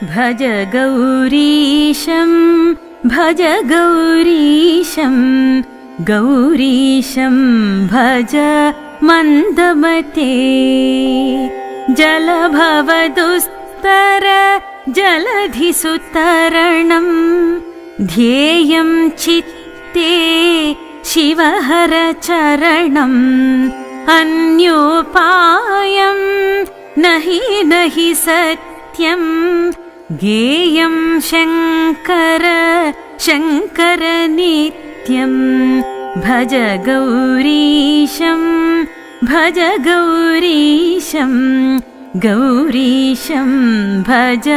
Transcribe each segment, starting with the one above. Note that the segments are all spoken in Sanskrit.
भज गौरीशं भज गौरीशं गौरीशं भज मन्दमते जलभवदुस्तर जलधिसुतरणं ध्येयं चित्ते शिवहर चरणम् अन्योपायं नहि नहि सत्यं गेयं शङ्कर शङ्कर नित्यं भज गौरीशं भज गौरीशं गौरीशं भज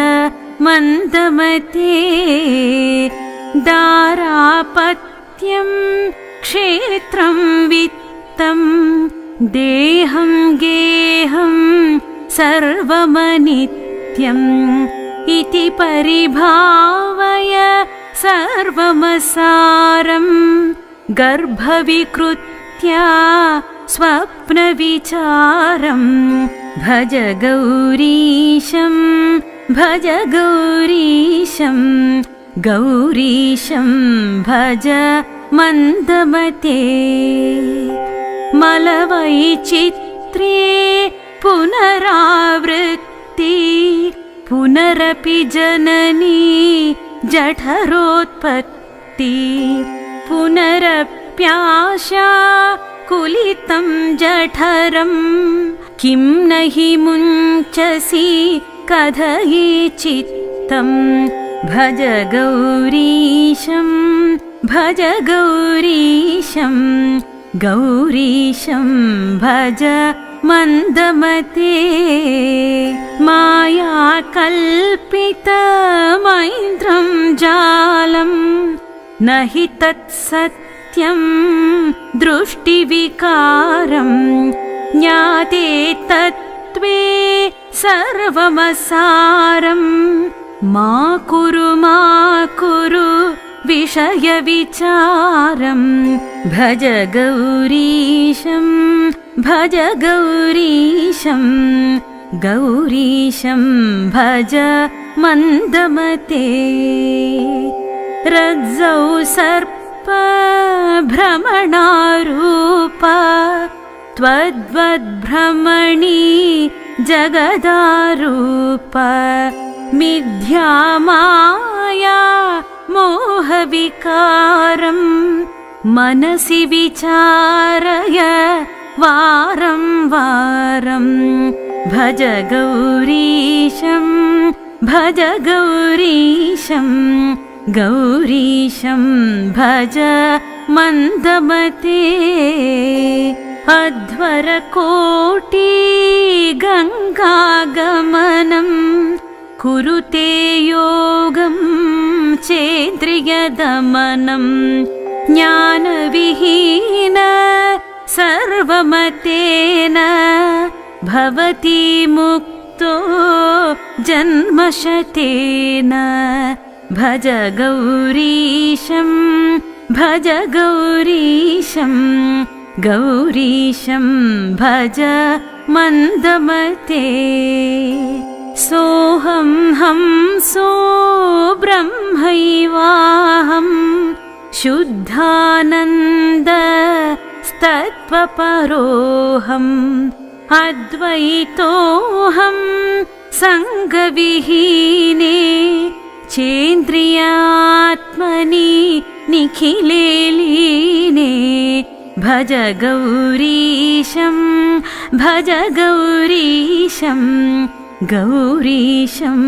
मन्दमते दारापत्यं क्षेत्रं वित्तं देहं गेहं सर्वमनित्यम् इति परिभावय सर्वमसारं गर्भविकृत्या स्वप्नविचारं भज गौरीशं भज गौरीशं गौरीशं भज मन्दमते मलवैचित्रे पुनरावृत्ति पुनरपि जननी जठरोत्पत्ति पुनरप्याशा कुलितं जठरं किं नहि मुञ्चसि कथयि चित्तं भज गौरीशं भज गौरीशं गौरीशं भज मन्दमते मायाकल्पितमैन्द्रं जालं न हि तत्सत्यं दृष्टिविकारं ज्ञाते तत्त्वे सर्वमसारं मा कुरु विषयविचारं भज गौरीशं भज गौरीशं गौरीशं भज मन्दमते रज्जौ सर्प भ्रमणारूप त्वद्वद्भ्रमणी जगदारूप मिथ्या माया मोहविकारं मनसि विचारय वारं वारं भज गौरीशं भज गौरीशं गौरीशं भज मन्दमते अध्वरकोटि गङ्गागमनं कुरुते योगं चेन्द्रियदमनं ज्ञानविहीन सर्वमतेन भवति मुक्तो जन्मशतेन भज गौरीशं भज गौरीशं गौरीशं भज मन्दमते सोऽहं हंसो ब्रह्मैवाहं शुद्धानन्द तत्त्वपरोऽहम् अद्वैतोऽहं सङ्गविहीने चेन्द्रियात्मनि निखिले लीने भज गौरीशं भज गौरीशं गौरीशं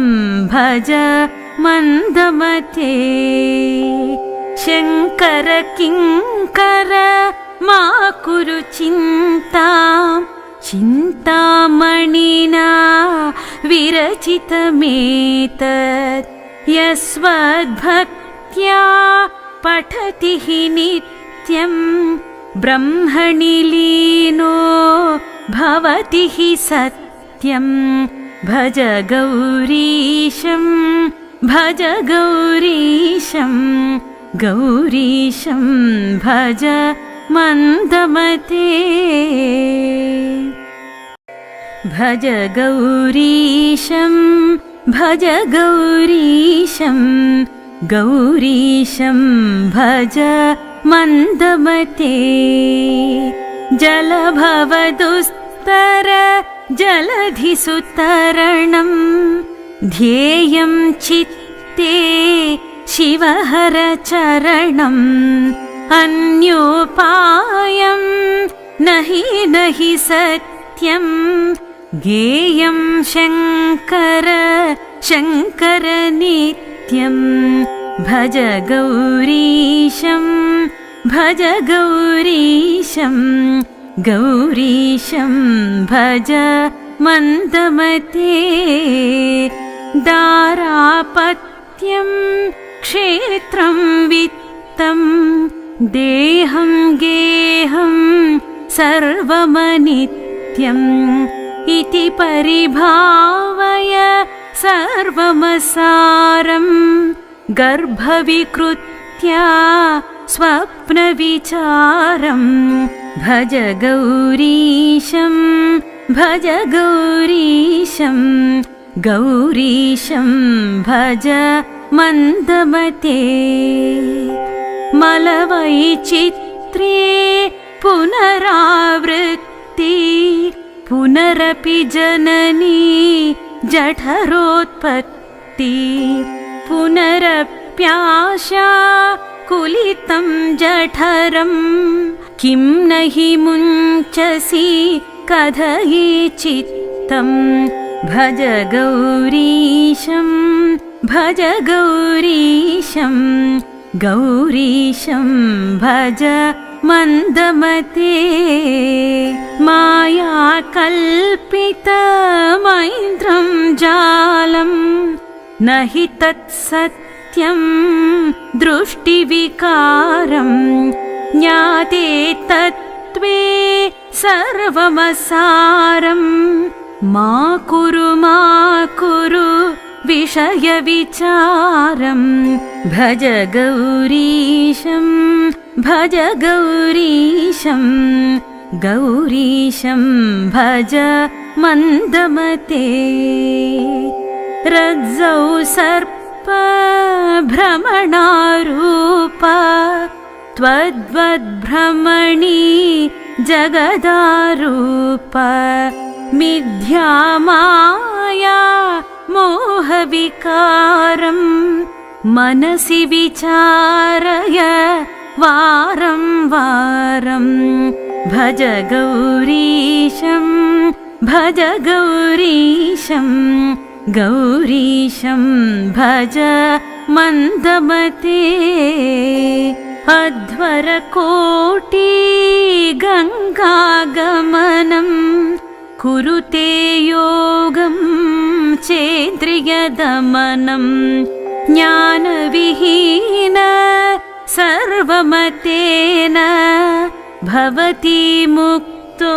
भज मन्दमते शङ्कर किङ्कर मा कुरु चिन्तां चिन्तामणिना विरचितमेतत् यस्वद्भक्त्या पठति हि नित्यं ब्रह्मणि लीनो भवति हि सत्यं भज गौरीशं भज गौरीशं गौरीशं भज मन्दमते भज गौरीशं भज गौरीशं गौरीशं भज मन्दमते जलभवदुस्तर जलधिसुतरणं ध्येयं चित्ते शिवहरचरणम् अन्योपायं नहि सत्यं गेयं शङ्कर शङ्कर नित्यं भज गौरीशं भज गौरीशं गौरीशं भज मन्दमते दारापत्यं क्षेत्रं वित्तं देहं गेहं सर्वमनित्यम् इति परिभावय सर्वमसारं गर्भविकृत्या स्वप्नविचारं भज गौरीशं भज गौरीशं गौरीशं भज मन्दमते मलवैचित्र्ये पुनरावृत्ति पुनरपि जननी जठरोत्पत्ति पुनरप्याशा कुलितं जठरं किं न हि मुञ्चसि कथयि चित्तं भज गौरीशं भज गौरीशं गौरीशं भज मन्दमते मायाकल्पितमैन्द्रं जालं न हि तत्सत्यं दृष्टिविकारं ज्ञाते तत्त्वे सर्वमसारं मा कुरु विषयविचारं भज गौरीशं भज गौरीशं गौरीशं भज मन्दमते रज्जौ सर्प भ्रमणारूप त्वद्वद्भ्रमणी जगदारूप मिथ्या माया मोहविकारं मनसि विचारय वारं वारं भज गौरीशं भज गौरीशं गौरीशं भज मन्दमते अध्वरकोटि गङ्गागमनं कुरुते योगं चेन्द्रियदमनं ज्ञानविहीन सर्वमतेन भवति मुक्तो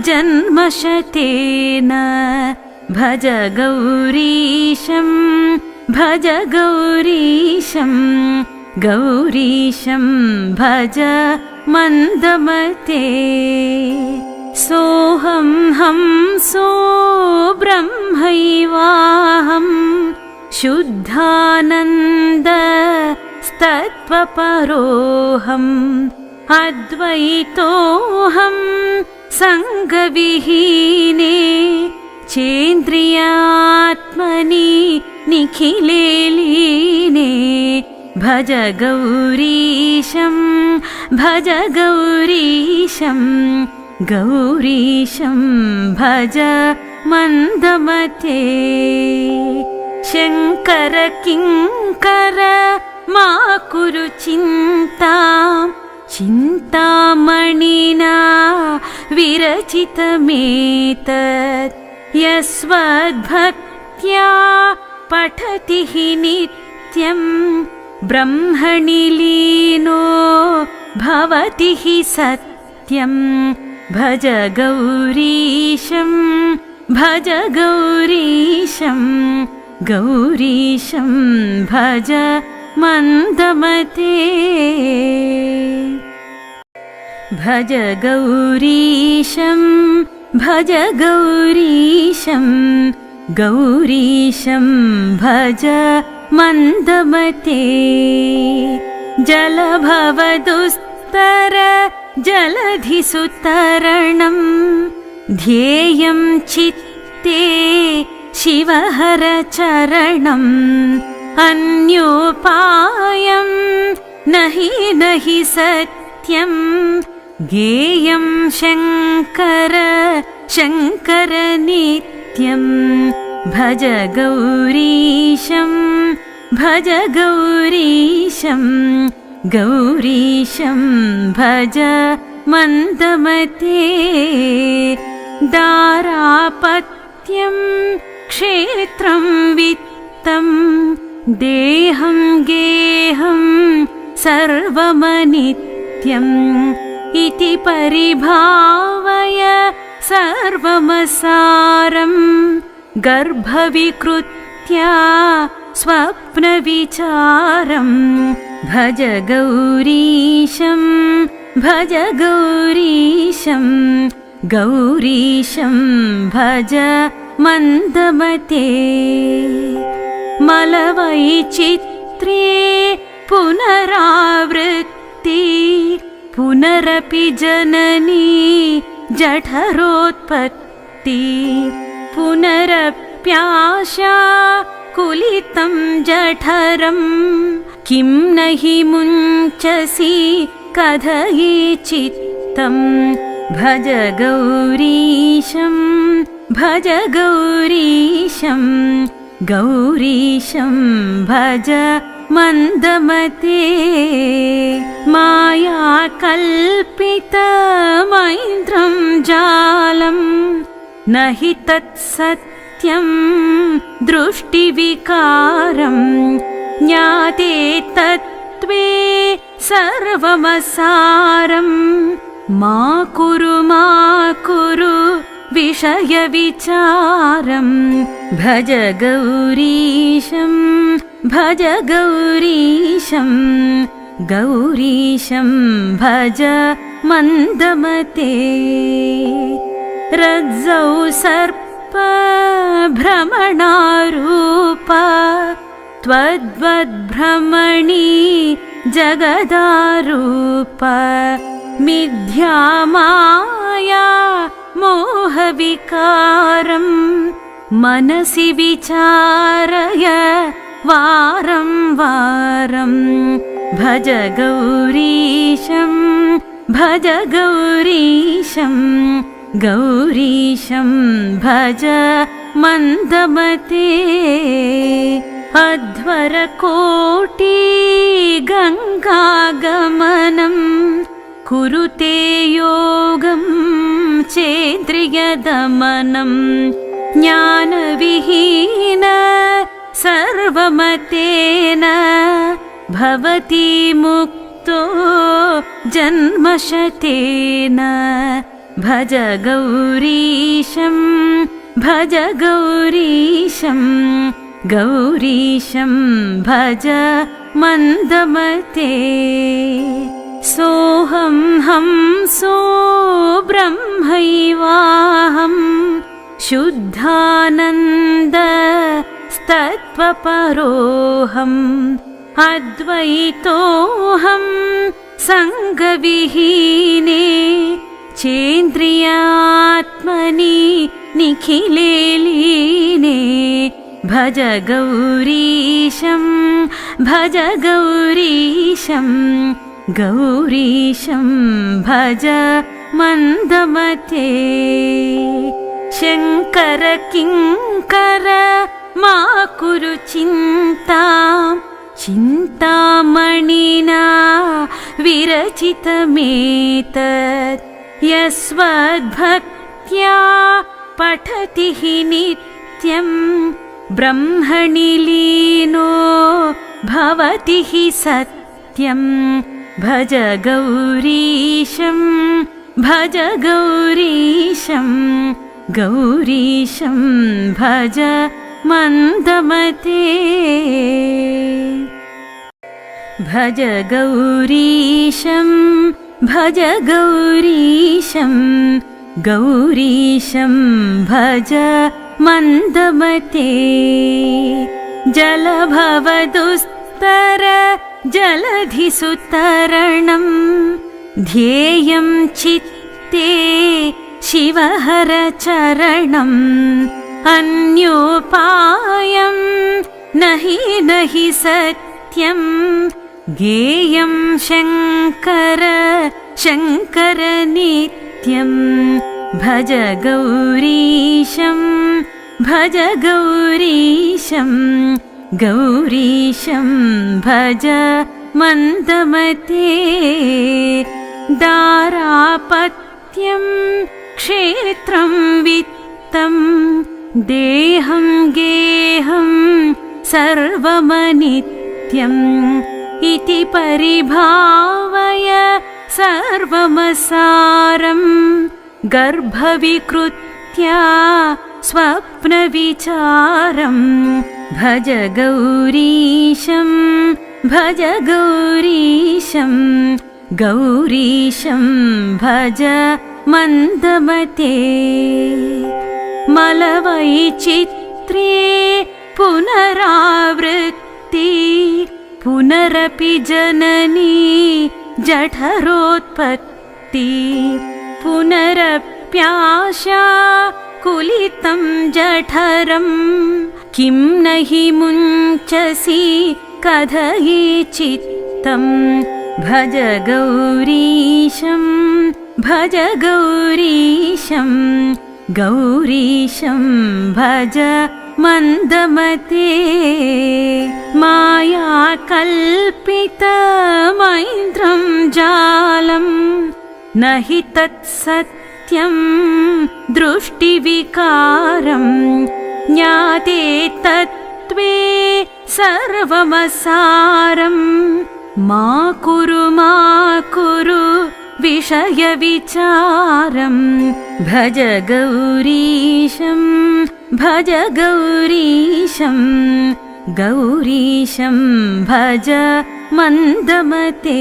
जन्मशतेन भज गौरीशं भज गौरीशं गौरीशं भज मन्दमते सोऽहं हंसो ब्रह्मैवाहं शुद्धानन्दस्तत्त्वपरोऽहम् अद्वैतोऽहं सङ्गविहीने चेन्द्रियात्मनि निखिले लीने भज गौरीशं भज गौरीशं गौरीशं भज मन्दमते शङ्कर किङ्कर मा कुरु चिन्तां चिन्तामणिना विरचितमेतत् यस्वद्भक्त्या पठति हि नित्यं ब्रह्मणि लीनो भवति हि सत्यं भज गौरीशं भज गौरीशं गौरीशं भज मन्दमते भज गौरीशं भज गौरीशं गौरीशं भज मन्दमते जलभवदुस्तर जलधिसुतरणं ध्येयं चित्ते शिवहरचरणम् अन्योपायं नहि सत्यं गेयं शङ्कर शङ्कर नित्यं भज गौरीशं भज गौरीशं गौरीशं भज मन्दमते दारापत्यं क्षेत्रं वित्तं देहं गेहं सर्वमनित्यम् इति परिभावय सर्वमसारं गर्भविकृत्या स्वप्नविचारं भज गौरीशं भज गौरीशं गौरीशं भज मन्दमते मलवैचित्र्ये पुनरावृत्ति पुनरपि जननी जठरोत्पत्ति पुनरप्याशा कुलितं जठरं किं न हि मुञ्चसि कथयि चित्तं भज गौरीशं भज गौरीशं गौरीशं भज मन्दमते मायाकल्पितमैन्द्रं जालं न हि तत्सत्यं दृष्टिविकारं ज्ञाते तत्त्वे सर्वमसारं मा कुरु विषयविचारं भज गौरीशं भज गौरीशं गौरीशं भज मन्दमते रज्जौ सर्प भ्रमणारूप त्वद्वद्भ्रमणी जगदारूप मिथ्या माया मोहविकारं मनसि विचारय वारं वारं भज गौरीशं भज गौरीशं गौरीशं भज मन्दमते अध्वरकोटि गङ्गागमनं कुरुते योगं चेन्द्रियदमनं ज्ञानविहीन सर्वमतेन भवति मुक्तो जन्मशतेन भज गौरीशं भज गौरीशं गौरीशं भज मन्दमते सोऽहं हंसो ब्रह्मैवाहं शुद्धानन्द तत्त्वपरोऽहम् अद्वैतोऽहं सङ्गविहीने चेन्द्रियात्मनि निखिले लीने भज गौरीशं भज गौरीशं गौरीशं भज मन्दमते शङ्कर किङ्कर मा कुरु चिन्तां चिन्तामणिना विरचितमेतत् यस्वद्भक्त्या पठति हि नित्यं ब्रह्मणि लीनो भवति हि सत्यं भज गौरीशं भज गौरीशं गौरीशं भज मन्दमते भज गौरीशं भज गौरीशं गौरीशं भज मन्दमते जलभवदुस्तर जलधिसुतरणं ध्येयं चित्ते शिवहरचरणम् अन्योपायं नहि सत्यं गेयं शङ्कर शङ्कर नित्यं भज गौरीशं भज गौरीशं गौरीशं भज मन्दमते दारापत्यं क्षेत्रं वित्तं देहं गेहं सर्वमनित्यम् इति परिभावय सर्वमसारं गर्भविकृत्या स्वप्नविचारं भज गौरीशं भज गौरीशं गौरीशं भज मन्दमते मलवैचित्र्ये पुनरावृत्ति पुनरपि जननी जठरोत्पत्ति पुनरप्याशा कुलितं जठरं किं न हि मुञ्चसि कथयि चित्तं भज गौरीशं भज गौरीशं गौरीशं भज मन्दमते मायाकल्पितमैन्द्रं जालं न हि तत्सत्यं दृष्टिविकारं ज्ञाते तत्त्वे सर्वमसारं मा कुरु विषयविचारं भज गौरीशं भज गौरीशं गौरीशं भज मन्दमते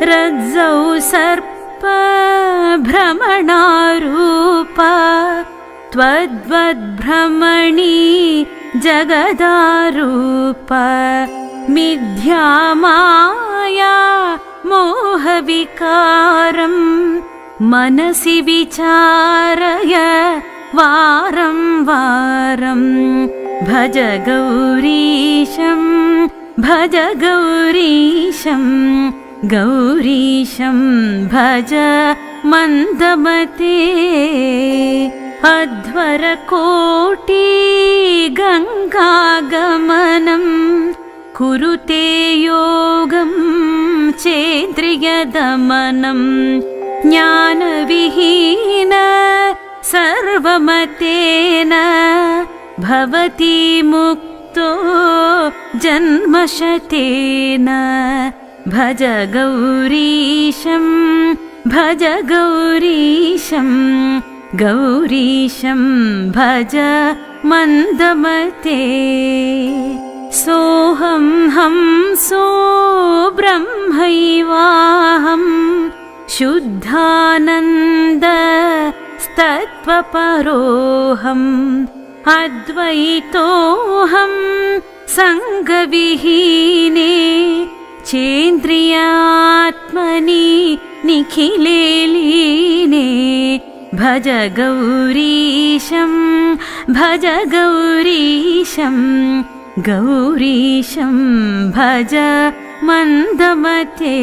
रज्जौ सर्प भ्रमणारूप त्वद्वद्भ्रमणी जगदारूप मिथ्या माया मोहविकारं मनसि विचारय वारं वारं भज गौरीशं भज गौरीशं गौरीशं भज मन्दमते अध्वरकोटि गङ्गागमनं कुरुते योगं चेन्द्रियदमनं ज्ञानविहीन सर्वमतेन भवति मुक्तो जन्मशतेन भज गौरीशं भज गौरीशं गौरीशं भज मन्दमते सोऽहं हंसो ब्रह्मैवाहं शुद्धानन्द तत्त्वपरोऽहम् अद्वैतोऽहं सङ्गविहीने चेन्द्रियात्मनि निखिले लीने भज गौरीशं भज गौरीशं गौरीशं भज मन्दमते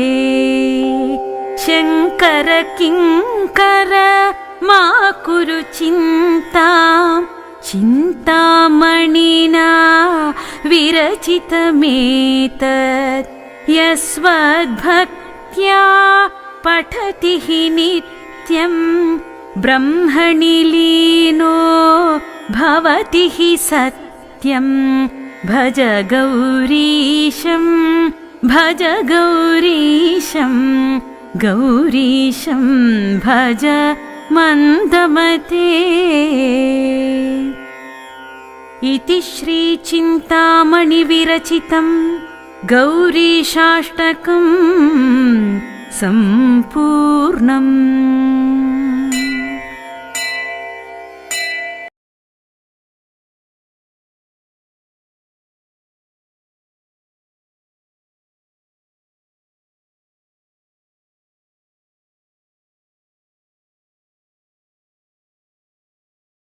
शङ्कर किङ्कर मा कुरु चिन्तां चिन्तामणिना विरचितमेतत् यस्वद्भक्त्या पठति हि नित्यं ब्रह्मणि लीनो भवति हि सत्यं भज गौरीशं भज गौरीशं गौरीशं भज मन्दमते। इति श्रीचिन्तामणिविरचितं गौरीशाष्टकं सम्पूर्णम्।